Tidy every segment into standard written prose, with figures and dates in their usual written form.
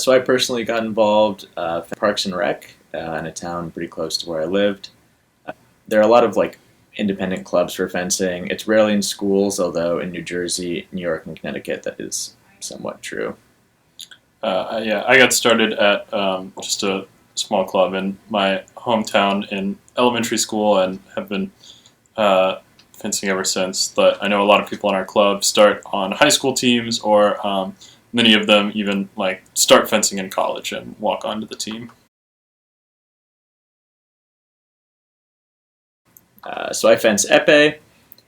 So I personally got involved Parks and Rec in a town pretty close to where I lived. There are a lot of independent clubs for fencing. It's rarely in schools, although in New Jersey, New York, and Connecticut that is somewhat true. Yeah, I got started at just a small club in my hometown in elementary school and have been fencing ever since. But I know a lot of people in our club start on high school teams, or many of them even start fencing in college and walk onto the team. So I fence epee,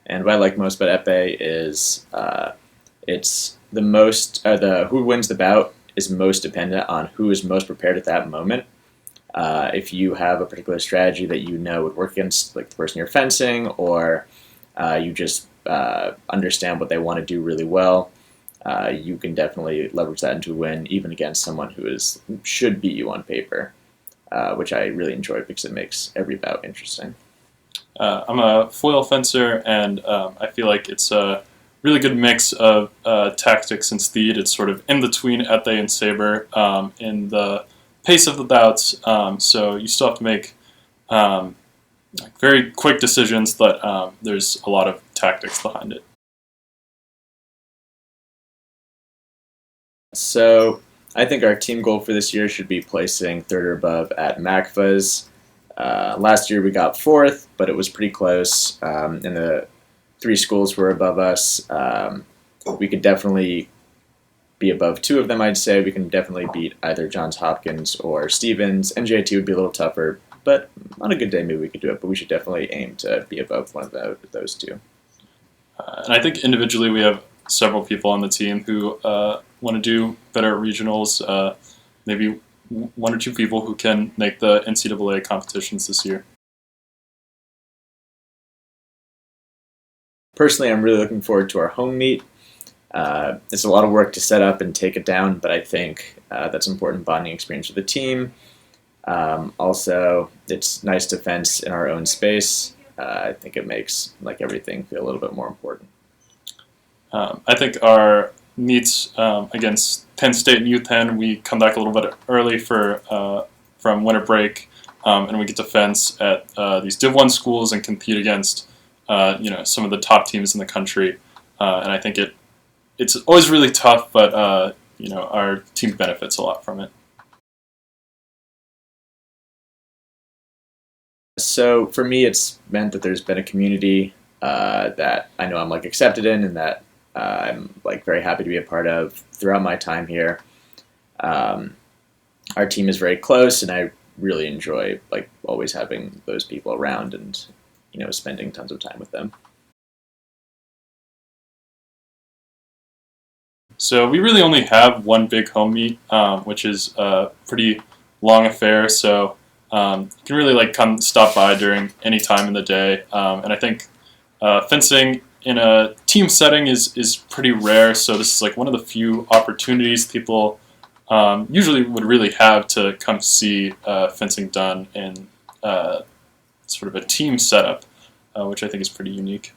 and what I like most about epee is it's the who wins the bout is most dependent on who is most prepared at that moment. If you have a particular strategy that you know would work against the person you're fencing, or you just understand what they want to do really well, you can definitely leverage that into a win, even against someone who should beat you on paper, which I really enjoy because it makes every bout interesting. I'm a foil fencer, and I feel like it's a really good mix of tactics and speed. It's sort of in between epee and saber in the pace of the bouts, so you still have to make very quick decisions, but there's a lot of tactics behind it. So I think our team goal for this year should be placing third or above at MACFAs. Last year we got fourth, but it was pretty close, and the three schools were above us. We could definitely be above two of them, I'd say. We can definitely beat either Johns Hopkins or Stevens. NJIT would be a little tougher, but on a good day maybe we could do it, but we should definitely aim to be above one of those two. And I think individually we have several people on the team who want to do better at regionals, maybe one or two people who can make the NCAA competitions this year. Personally, I'm really looking forward to our home meet. It's a lot of work to set up and take it down, but I think that's an important bonding experience with the team. Also, it's nice to fence in our own space. I think it makes everything feel a little bit more important. I think our meets against Penn State and UPenn, we come back a little bit early from winter break, and we get to fence at these Div 1 schools and compete against some of the top teams in the country. And I think it's always really tough, but our team benefits a lot from it. So for me, it's meant that there's been a community that I know I'm accepted in, and that I'm very happy to be a part of throughout my time here. Our team is very close, and I really enjoy always having those people around and spending tons of time with them. So we really only have one big home meet, which is a pretty long affair. So you can really come stop by during any time in the day. And I think fencing in a team setting is pretty rare. So this is one of the few opportunities people usually would really have to come see fencing done in sort of a team setup, which I think is pretty unique.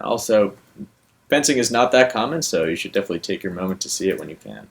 Also, fencing is not that common, so you should definitely take your moment to see it when you can.